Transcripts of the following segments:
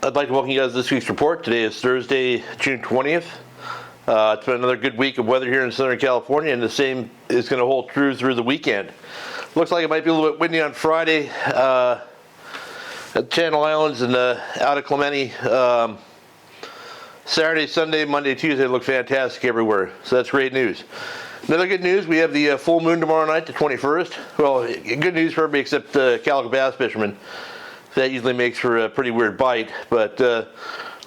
I'd like to welcome you guys to this week's report. Today is Thursday, June 20th. It's been another good week of weather here in Southern California, and the same is going to hold true through the weekend. Looks like it might be a little bit windy on Friday at the Channel Islands and out of Clemente. Saturday, Sunday, Monday, Tuesday look fantastic everywhere, so that's great news. Another good news, we have the full moon tomorrow night, the 21st. Well, good news for everybody except calico bass fishermen. That usually makes for a pretty weird bite, but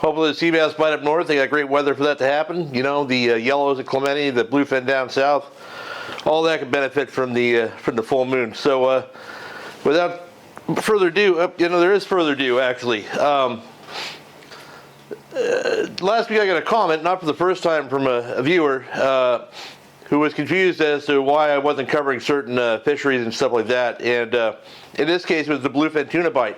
hopefully the sea bass bite up north. They got great weather for that to happen. You know, the yellows at Clemente, the bluefin down south, all that can benefit from the full moon. So without further ado, there is further ado actually. Last week I got a comment, not for the first time, from a viewer who was confused as to why I wasn't covering certain fisheries and stuff like that, and in this case it was the bluefin tuna bite.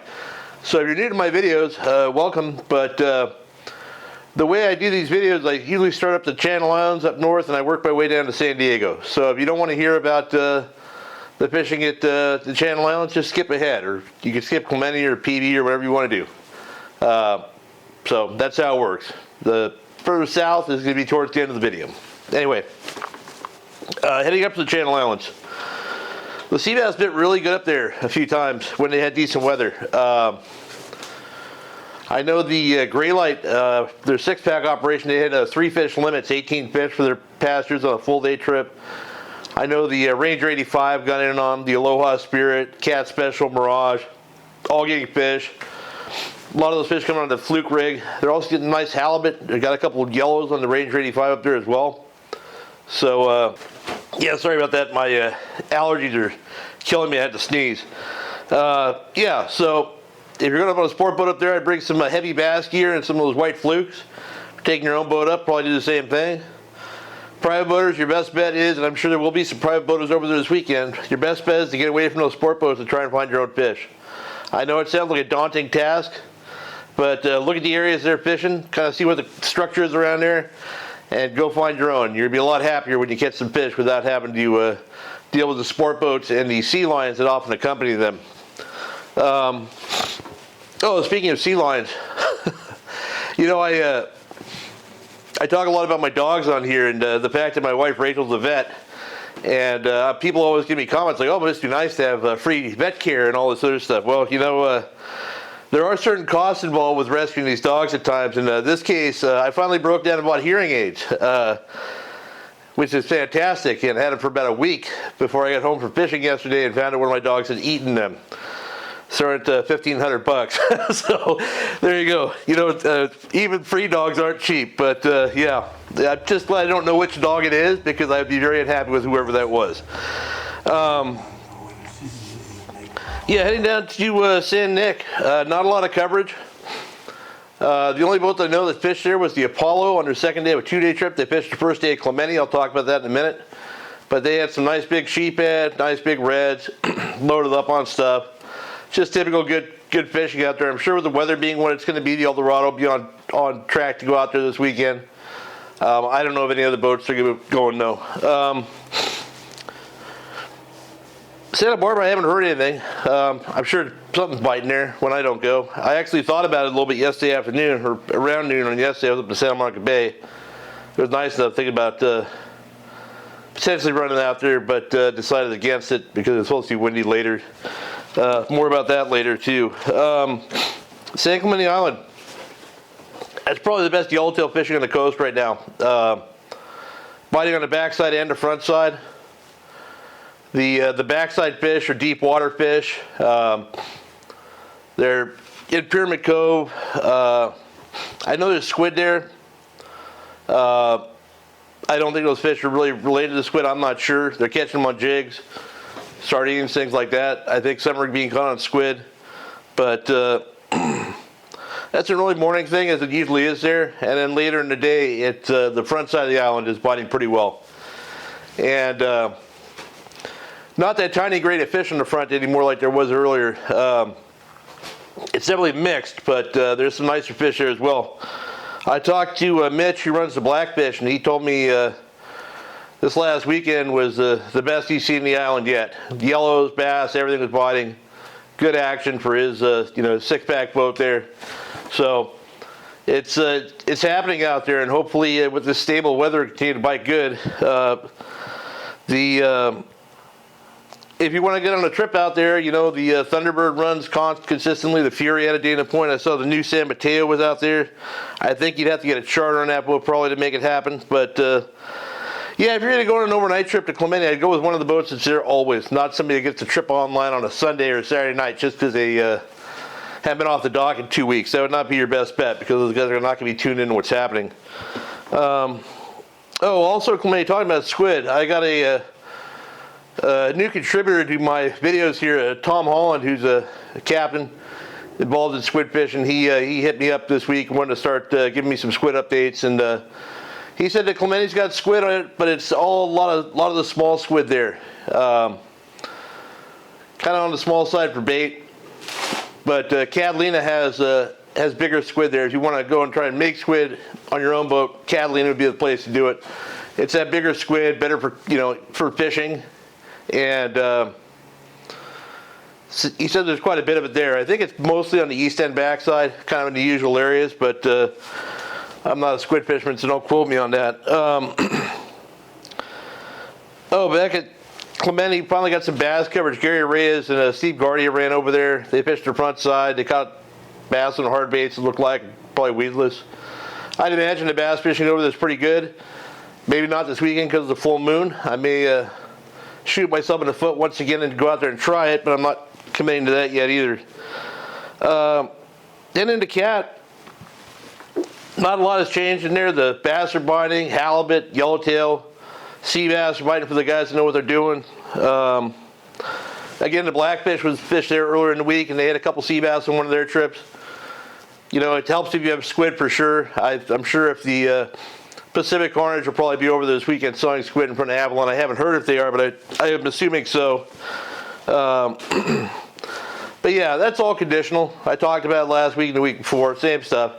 So if you're new to my videos, welcome, but the way I do these videos, I usually start up the Channel Islands up north and I work my way down to San Diego. So if you don't want to hear about the fishing at the Channel Islands, just skip ahead, or you can skip Clemente or PV or whatever you want to do. So that's how it works. The further south is going to be towards the end of the video. Anyway, heading up to the Channel Islands. The sea bass bit really good up there a few times when they had decent weather. I know the gray light, their 6-pack operation, they had 3 fish limits, 18 fish for their passengers on a full day trip. I know the Ranger 85 got in on the Aloha Spirit, Cat Special, Mirage, all getting fish. A lot of those fish coming on the fluke rig. They're also getting nice halibut. They got a couple of yellows on the Ranger 85 up there as well. So, yeah, sorry about that. My allergies are killing me. I had to sneeze. Yeah, so if you're going to have a sport boat up there, I'd bring some heavy bass gear and some of those white flukes. If you're taking your own boat up, probably do the same thing. Private boaters, your best bet is, and I'm sure there will be some private boaters over there this weekend, your best bet is to get away from those sport boats and try and find your own fish. I know it sounds like a daunting task, but look at the areas they're fishing, kind of see what the structure is around there, and go find your own. You're going to be a lot happier when you catch some fish without having to deal with the sport boats and the sea lions that often accompany them. Oh, speaking of sea lions, you know, I talk a lot about my dogs on here, and the fact that my wife Rachel's a vet, and people always give me comments like, oh, but it'd be nice to have free vet care and all this other stuff. Well, you know, there are certain costs involved with rescuing these dogs at times. In this case, I finally broke down and bought hearing aids, which is fantastic, and had them for about a week before I got home from fishing yesterday and found out one of my dogs had eaten them. So at $1,500. So there you go. You know, even free dogs aren't cheap, but yeah, I'm just glad I don't know which dog it is, because I'd be very unhappy with whoever that was. Yeah, heading down to San Nick. Not a lot of coverage. The only boat that I know that fished there was the Apollo on their second day of a 2-day trip. They fished the first day at Clemente. I'll talk about that in a minute. But they had some nice big sheephead, nice big reds, loaded up on stuff. Just typical good fishing out there. I'm sure with the weather being what it's going to be, the Eldorado will be on track to go out there this weekend. I don't know if any other boats are going, no. Santa Barbara, I haven't heard anything. I'm sure something's biting there when I don't go. I actually thought about it a little bit yesterday afternoon, or around noon on yesterday. I was up in Santa Monica Bay. It was nice enough thinking about potentially running out there, but decided against it because it's supposed to be windy later. More about that later too. San Clemente Island. That's probably the best yellowtail fishing on the coast right now. Biting on the backside and the front side. The backside fish are deep water fish. They're in Pyramid Cove. I know there's squid there. I don't think those fish are really related to squid. I'm not sure. They're catching them on jigs, sardines, things like that. I think some are being caught on squid. But that's an early morning thing, as it usually is there. And then later in the day, the front side of the island is biting pretty well. And not that tiny grade of fish on the front anymore like there was earlier. It's definitely mixed, but there's some nicer fish there as well. I talked to Mitch, who runs the Blackfish, and he told me this last weekend was the best he's seen the island yet. Yellows, bass, everything was biting. good action for his you know, 6-pack boat there. So it's happening out there, and hopefully with this stable weather continue to bite good. If you want to get on a trip out there, you know, the Thunderbird runs consistently. The Fury had a Dana Point. I saw the new San Mateo was out there. I think you'd have to get a charter on that boat probably to make it happen. But yeah, if you're going to go on an overnight trip to Clemente, I'd go with one of the boats that's there always, not somebody that gets to trip online on a Sunday or a Saturday night just because they haven't been off the dock in 2 weeks. That would not be your best bet because those guys are not going to be tuned into what's happening. Oh, also Clemente, talking about squid, I got a new contributor to my videos here, Tom Holland, who's a captain involved in squid fishing. He hit me up this week and wanted to start giving me some squid updates, and he said that Clemente's got squid on it, but it's all a lot of the small squid there, kind of on the small side for bait. But Catalina has bigger squid there. If you want to go and try and make squid on your own boat, Catalina would be the place to do it. It's that bigger squid, better for, you know, for fishing. And he said there's quite a bit of it there. I think it's mostly on the east end backside, kind of in the usual areas, but I'm not a squid fisherman, so don't quote me on that. Oh, back at Clemente, finally got some bass coverage. Gary Reyes and Steve Guardia ran over there. They fished the front side. They caught bass on hard baits, it looked like, probably weedless. I'd imagine the bass fishing over there is pretty good. Maybe not this weekend because of the full moon. I may shoot myself in the foot once again and go out there and try it, but I'm not committing to that yet either. Then into cat, not a lot has changed in there. The bass are biting, halibut, yellowtail, sea bass are biting for the guys that know what they're doing. Again, the blackfish was fished there earlier in the week, and they had a couple sea bass on one of their trips. You know, it helps if you have squid for sure. I'm sure if the Pacific Orange will probably be over there this weekend sawing squid in front of Avalon. I haven't heard if they are, but I am assuming so. But yeah, that's all conditional. I talked about it last week and the week before, same stuff.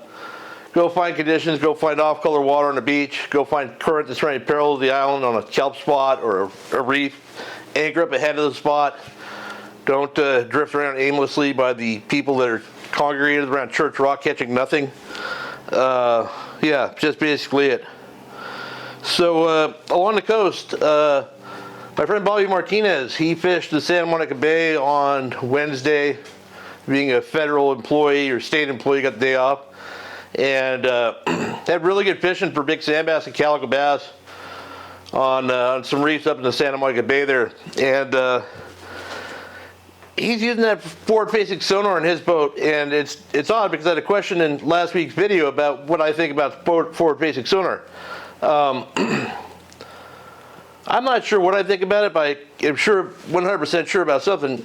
Go find conditions, go find off-color water on the beach, go find current that's running parallel to the island on a kelp spot or a reef, anchor up ahead of the spot. Don't drift around aimlessly by the people that are congregated around Church Rock catching nothing. Yeah, just basically it. So along the coast, my friend Bobby Martinez, he fished the Santa Monica Bay on Wednesday, being a federal employee or state employee, got the day off, and had really good fishing for big sand bass and calico bass on some reefs up in the Santa Monica Bay there. And he's using that forward-facing sonar in his boat, and it's odd because I had a question in last week's video about what I think about forward-facing sonar. I'm not sure what I think about it, but I'm sure, 100% sure about something.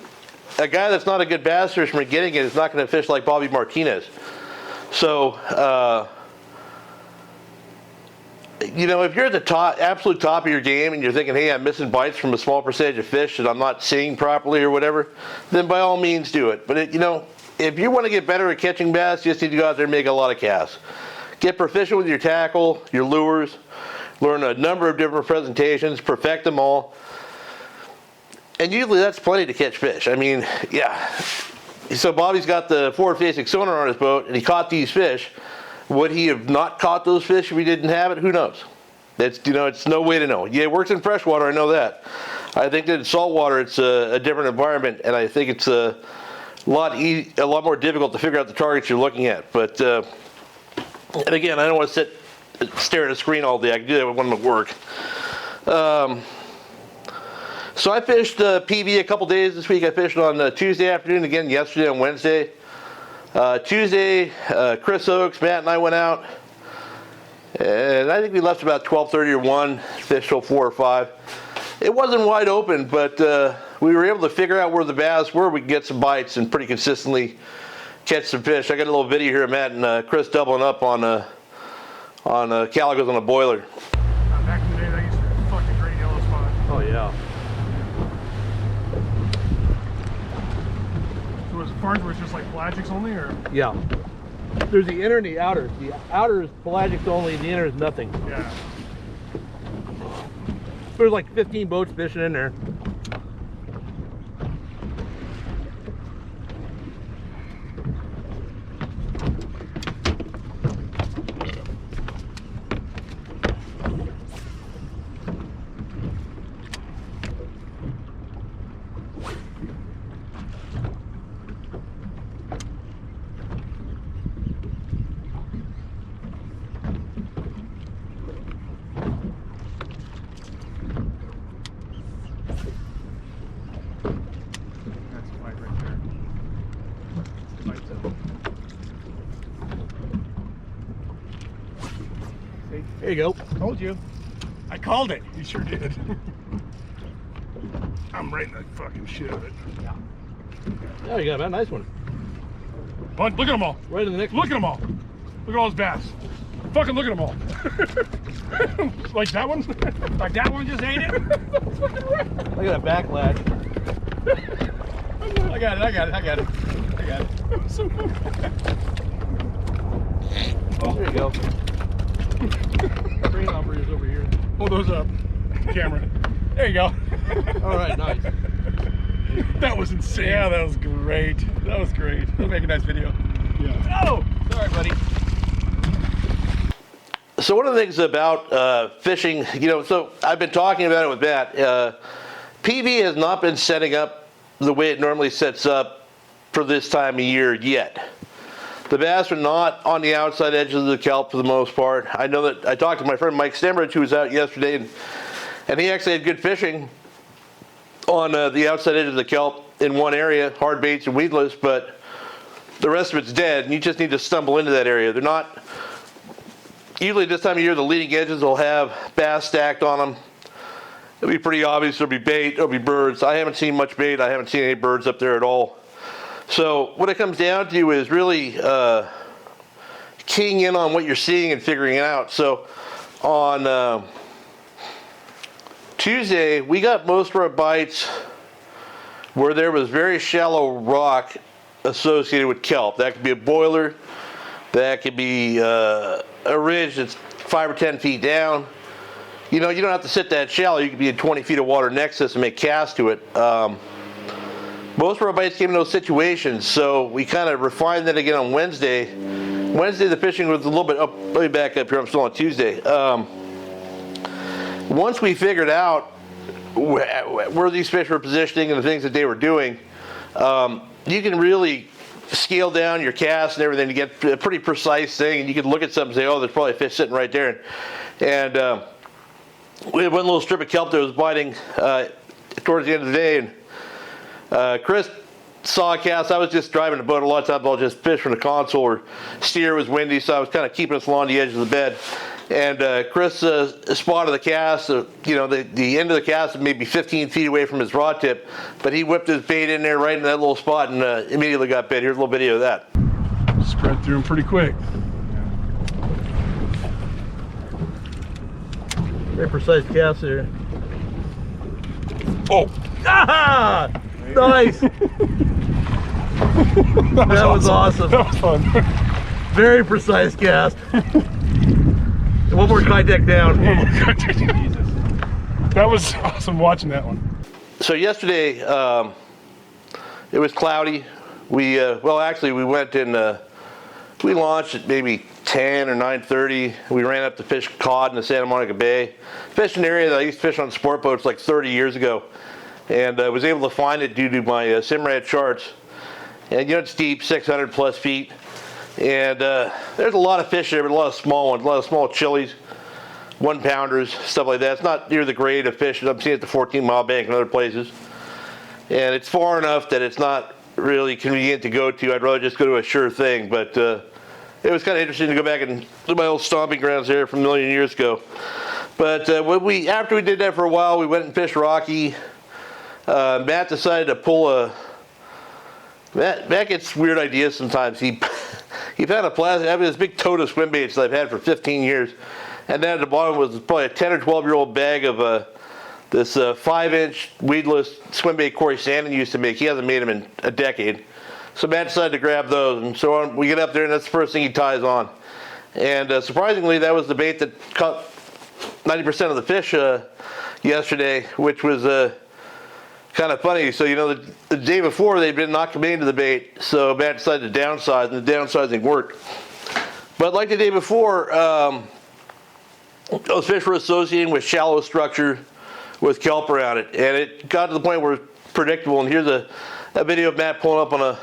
A guy that's not a good bass fisherman getting it is not going to fish like Bobby Martinez. So, you know, if you're at the absolute top of your game and you're thinking, hey, I'm missing bites from a small percentage of fish that I'm not seeing properly or whatever, then by all means do it. But, you know, if you want to get better at catching bass, you just need to go out there and make a lot of casts. Get proficient with your tackle, your lures, learn a number of different presentations, perfect them all. And usually that's plenty to catch fish. I mean, yeah. So Bobby's got the forward-facing sonar on his boat, and he caught these fish. Would he have not caught those fish if he didn't have it? Who knows? It's, you know, it's no way to know. Yeah, it works in freshwater, I know that. I think that in saltwater it's a different environment, and I think it's a lot more difficult to figure out the targets you're looking at. But and again, I don't want to stare at a screen all day. I can do that when I'm at work. So I fished PV a couple days this week. I fished on Tuesday afternoon, again yesterday and Wednesday. Tuesday, Chris Oakes, Matt, and I went out, and I think we left about 12:30 or 1, fished till 4 or 5. It wasn't wide open, but we were able to figure out where the bass were. We could get some bites and pretty consistently catch some fish. I got a little video here of Matt and Chris doubling up on calicos on a boiler. Back in the day, that used to be a fucking great yellow spot. Oh yeah. So was Farnsworth just like pelagics only, or? Yeah. There's the inner and the outer. The outer is pelagics only, and the inner is nothing. Yeah. There's like 15 boats fishing in there. There you go. Told you. I called it. You sure did. I'm right in the fucking shit of it. Yeah. Oh, you got a nice one. Look at them all. Right in the next Look at them all. Look at all those bass. Fucking look at them all. Like that one? Like that one just ate it? Look at that backlash. I got it. Oh, there you go. Crane operator's over here. Hold those up. Camera. There you go. All right, nice. That was insane. Yeah, that was great. That was great. Let's make a nice video. Yeah. Oh, sorry, buddy. So one of the things about fishing, so I've been talking about it with Matt. PB has not been setting up the way it normally sets up for this time of year yet. The bass are not on the outside edges of the kelp for the most part. I know that I talked to my friend Mike Stemridge, who was out yesterday, and he actually had good fishing on the outside edge of the kelp in one area, hard baits and weedless, but the rest of it's dead, and you just need to stumble into that area. They're not. Usually this time of year, the leading edges will have bass stacked on them. It'll be pretty obvious. There'll be bait, there'll be birds. I haven't seen much bait. I haven't seen any birds up there at all. So what it comes down to is really keying in on what you're seeing and figuring it out. So on Tuesday, we got most of our bites where there was very shallow rock associated with kelp. That could be a boiler. That could be a ridge that's 5 or 10 feet down. You don't have to sit that shallow. You could be in 20 feet of water next to us and make casts to it. Most of our bites came in those situations, so we kind of refined that again on Wednesday. Wednesday the fishing was a little bit up. Let me back up here. I'm still on Tuesday. Once we figured out where these fish were positioning and the things that they were doing, you can really scale down your cast and everything to get a pretty precise thing, and you can look at something and say, oh, there's probably a fish sitting right there. And we had one little strip of kelp that was biting towards the end of the day, and Chris saw a cast. I was just driving the boat. A lot of times I'll just fish from the console, or steer was windy, so I was kind of keeping us along the edge of the bed. And Chris spotted the cast, the end of the cast maybe 15 feet away from his rod tip, but he whipped his bait in there right in that little spot and immediately got bit. Here's a little video of that. Spread through them pretty quick. Very precise cast there. Oh! Ah! Nice! That was awesome. That was fun. Very precise cast. One more kite deck down. Oh my God, Jesus. That was awesome watching that one. So yesterday, it was cloudy. We went and we launched at maybe 10 or 9:30. We ran up to fish cod in the Santa Monica Bay. Fished an area that I used to fish on sport boats like 30 years ago, and I was able to find it due to my Simrad charts. And it's deep, 600 plus feet. And there's a lot of fish there, but a lot of small ones, a lot of small chilies, 1 pounders, stuff like that. It's not near the grade of fish that I'm seeing at the 14 Mile Bank and other places. And it's far enough that it's not really convenient to go to. I'd rather just go to a sure thing. But it was kind of interesting to go back and do my old stomping grounds there from a million years ago. But after we did that for a while, we went and fished Rocky. Matt decided to pull Matt gets weird ideas sometimes. He found I have this big tote of swim baits that I've had for 15 years, and then at the bottom was probably a 10 or 12-year-old bag of this 5-inch weedless swim bait Corey Sandin used to make. He hasn't made them in a decade. So Matt decided to grab those, and so we get up there, and that's the first thing he ties on. And surprisingly, that was the bait that caught 90% of the fish yesterday, which was kind of funny. So the day before they'd been not committing to the bait, so Matt decided to downsize, and the downsizing worked. But like the day before, those fish were associating with shallow structure with kelp around it, and it got to the point where it's predictable. And here's a video of Matt pulling up on a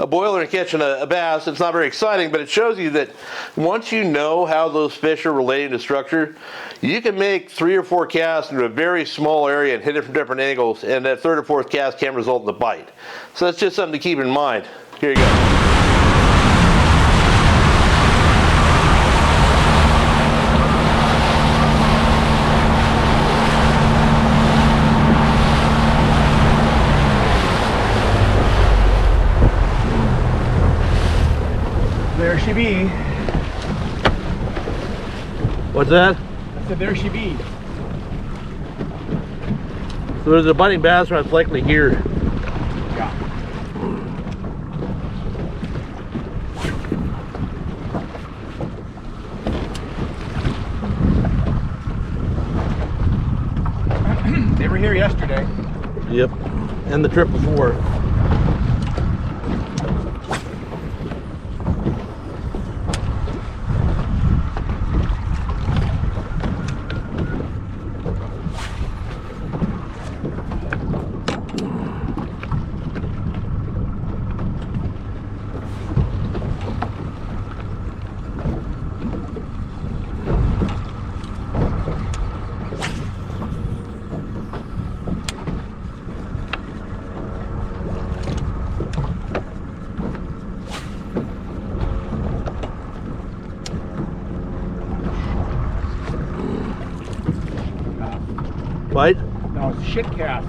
boiler and catching a bass. It's not very exciting, but it shows you that once you know how those fish are related to structure, you can make 3 or 4 casts into a very small area and hit it from different angles, and that 3rd or 4th cast can result in a bite. So that's just something to keep in mind. Here you go. There she be. What's that? I said, there she be. So there's a biting bass that's likely here. Yeah. They were here yesterday. Yep. And the trip before. Bight? No, it's a shit cast.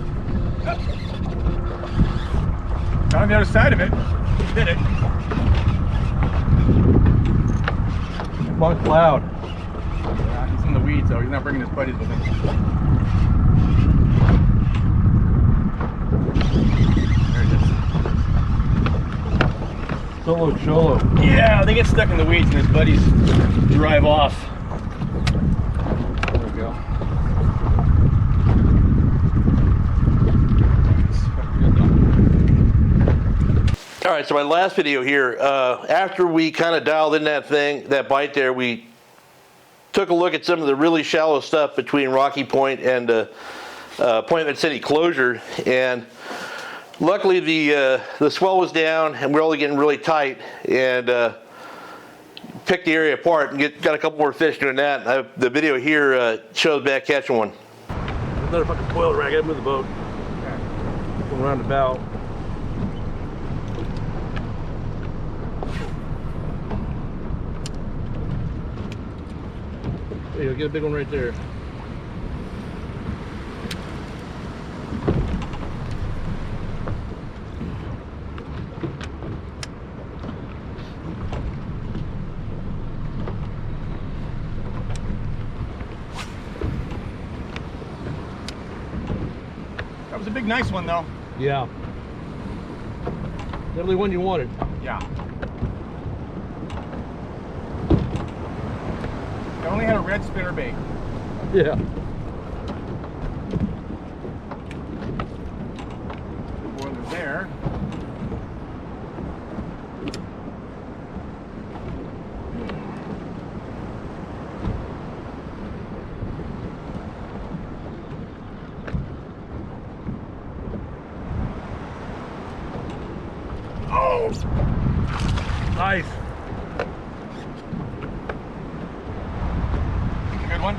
On the other side of it. He did it. Bunk's loud. Yeah, he's in the weeds though. He's not bringing his buddies with him. There it is. Solo cholo. Yeah, they get stuck in the weeds and his buddies drive off. There we go. All right, so my last video here, after we kind of dialed in that bite there, we took a look at some of the really shallow stuff between Rocky Point and Appointment City closure, and luckily the swell was down and we're only getting really tight, and picked the area apart and got a couple more fish doing that. The video here shows back catching one. Another fucking coil rag. I gotta move the boat. Going around the bow. There you go, get a big one right there. That was a big, nice one though. Yeah. Definitely one you wanted. Yeah. I only had a red spinnerbait. Yeah. Boiler there. Oh! Nice. Good one.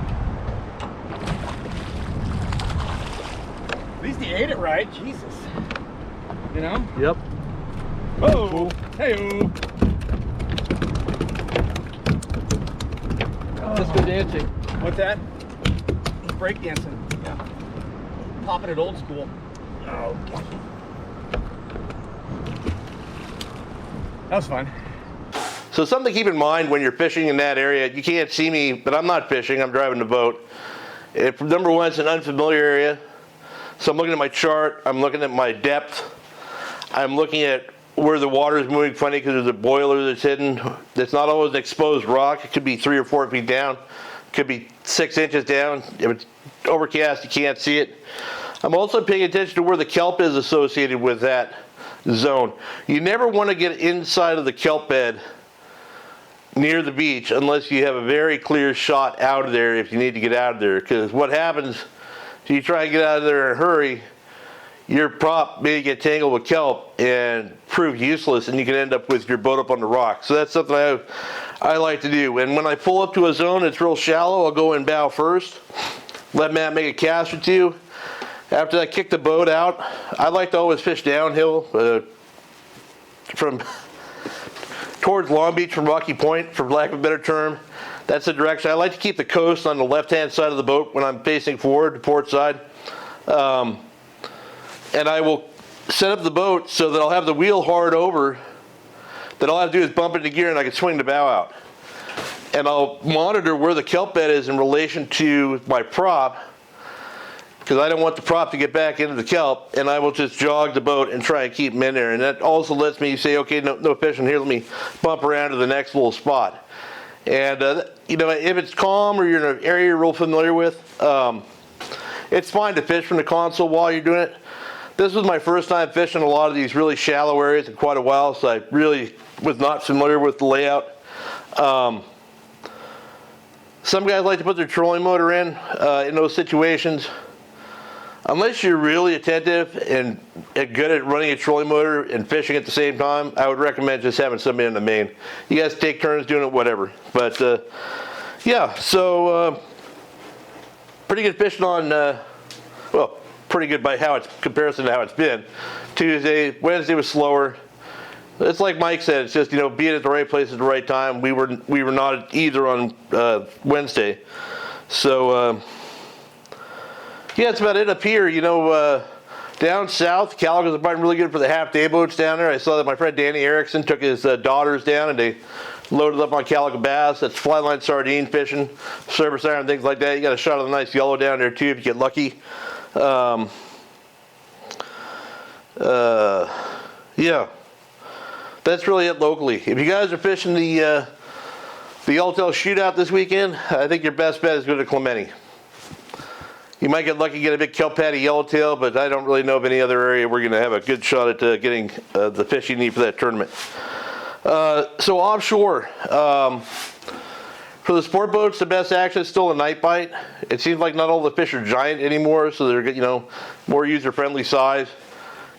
At least he ate it right. Jesus. You know? Yep. Oh! Hey-oh! Disco dancing. What's that? He's breakdancing. Yeah. Popping it old school. Oh, gosh. That was fun. So something to keep in mind when you're fishing in that area, you can't see me, but I'm not fishing, I'm driving the boat. Number one, it's an unfamiliar area. So I'm looking at my chart, I'm looking at my depth, I'm looking at where the water is moving funny because there's a boiler that's hidden. It's not always an exposed rock, it could be 3 or 4 feet down, it could be 6 inches down. If it's overcast, you can't see it. I'm also paying attention to where the kelp is associated with that zone. You never want to get inside of the kelp bed near the beach unless you have a very clear shot out of there if you need to get out of there, because what happens if you try to get out of there in a hurry, your prop may get tangled with kelp and prove useless, and you can end up with your boat up on the rock. So that's something I like to do. And when I pull up to a zone that's real shallow, I'll go in bow first, let Matt make a cast or two. After I kick the boat out, I like to always fish downhill from towards Long Beach from Rocky Point, for lack of a better term. That's the direction. I like to keep the coast on the left-hand side of the boat when I'm facing forward, the port side. And I will set up the boat so that I'll have the wheel hard over Then all I have to do is bump into gear and I can swing the bow out. And I'll monitor where the kelp bed is in relation to my prop, because I don't want the prop to get back into the kelp, and I will just jog the boat and try and keep them in there. And that also lets me say, okay, no fish in here, let me bump around to the next little spot. And you know, if it's calm or you're in an area you're real familiar with, it's fine to fish from the console while you're doing it. This was my first time fishing a lot of these really shallow areas in quite a while, so I really was not familiar with the layout. Some guys like to put their trolling motor in those situations. Unless you're really attentive and good at running a trolling motor and fishing at the same time, I would recommend just having somebody in the main. You guys take turns doing it, whatever. But yeah, so pretty good fishing on, well, pretty good by how it's comparison to how it's been. Tuesday, Wednesday was slower. It's like Mike said, it's just, you know, being at the right place at the right time. We were not either on Wednesday. So yeah, that's about it up here. You know, down south, Calicos are biting really good for the half-day boats down there. I saw that my friend Danny Erickson took his daughters down and they loaded up on calico bass. That's fly line sardine fishing, service iron, things like that. You got a shot of the nice yellow down there too if you get lucky. Yeah, that's really it locally. If you guys are fishing the yellowtail shootout this weekend, I think your best bet is go to Clemente. You might get lucky, get a big kelp patty yellowtail, but I don't really know of any other area we're going to have a good shot at getting the fish you need for that tournament. So offshore, for the sport boats, the best action is still a night bite. It seems like not all the fish are giant anymore, so they're, you know, more user-friendly size.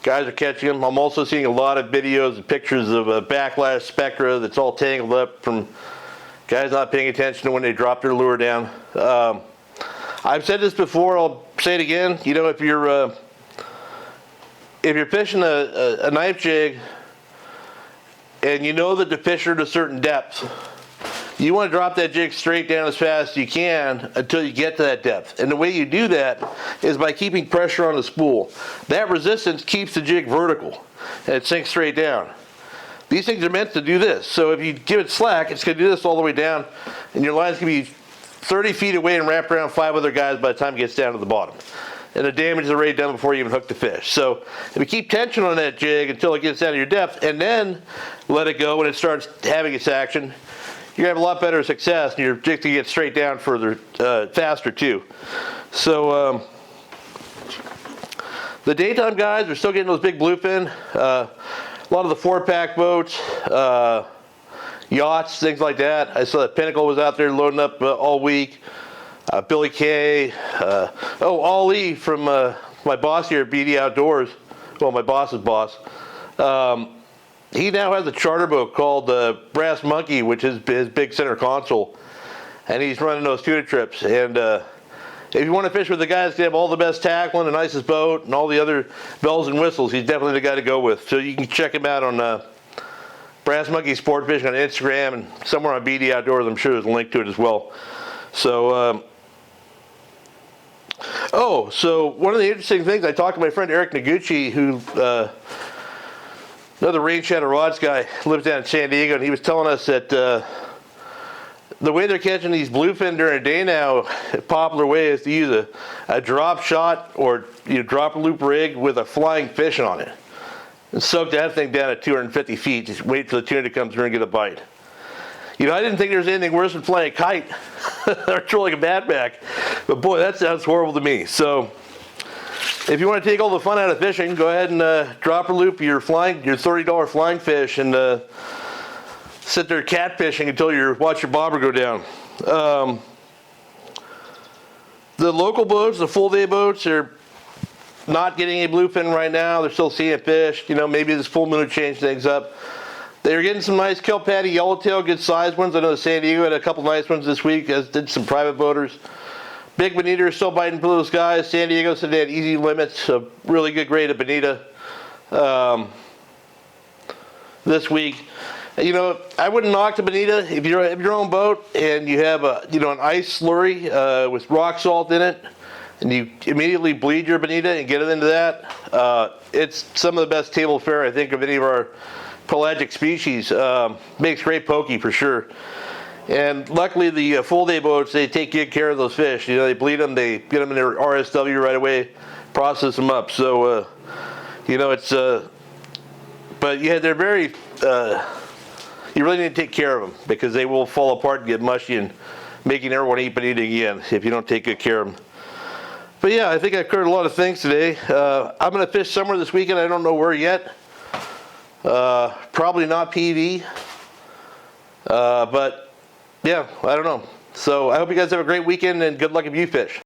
Guys are catching them. I'm also seeing a lot of videos and pictures of a backlash spectra that's all tangled up from guys not paying attention to when they drop their lure down. I've said this before, I'll say it again. You know, if you're fishing a knife jig and you know that the fish are at a certain depth, you want to drop that jig straight down as fast as you can until you get to that depth. And the way you do that is by keeping pressure on the spool. That resistance keeps the jig vertical and it sinks straight down. These things are meant to do this. So if you give it slack, it's going to do this all the way down and your line's going to be 30 feet away and wrapped around 5 other guys by the time it gets down to the bottom. And the damage is already done before you even hook the fish. So if you keep tension on that jig until it gets down to your depth and then let it go when it starts having its action, you're going to have a lot better success and your jig can get straight down further, faster too. So the daytime guys are still getting those big bluefin. A lot of the 4-pack boats, yachts, things like that. I saw that Pinnacle was out there loading up all week. Billy Kay, Ali from my boss here at BD Outdoors, well, my boss's boss. He now has a charter boat called Brass Monkey, which is his big center console, and he's running those tuna trips. And if you want to fish with the guys that have all the best tackle and the nicest boat and all the other bells and whistles, he's definitely the guy to go with. So you can check him out on Brass Monkey Sport Fishing on Instagram, and somewhere on BD Outdoors, I'm sure there's a link to it as well. So, so one of the interesting things, I talked to my friend Eric Noguchi, who, another Rain Shadow Rods guy, lives down in San Diego, and he was telling us that the way they're catching these bluefin during the day now, a popular way is to use a drop shot or drop loop rig with a flying fish on it. And soak that thing down at 250 feet, just wait for the tuna to come through and get a bite. You know, I didn't think there was anything worse than flying a kite or trolling a batback, but boy, that sounds horrible to me. So if you want to take all the fun out of fishing, go ahead and drop or loop your $30 flying fish and sit there catfishing until you watch your bobber go down. The local boats, the full day boats, are not getting a bluefin right now. They're still seeing fish. You know, maybe this full moon will change things up. They're getting some nice kelp patty yellowtail, good sized ones. I know San Diego had a couple nice ones this week, as did some private boaters. Big bonita are still biting for those guys. San Diego said they had easy limits, a really good grade of bonita this week. You know, I wouldn't knock the bonita if you have your own boat and you have an ice slurry with rock salt in it, and you immediately bleed your bonita and get it into that. It's some of the best table fare I think of any of our pelagic species. Makes great pokey for sure. And luckily the full day boats, they take good care of those fish. You know, they bleed them, they get them in their RSW right away, process them up. So, you know, it's, but yeah, they're very, you really need to take care of them because they will fall apart and get mushy and making everyone eat but eat again if you don't take good care of them. But yeah, I think I covered a lot of things today. I'm going to fish somewhere this weekend. I don't know where yet. Probably not PV. But yeah, I don't know. So I hope you guys have a great weekend and good luck if you fish.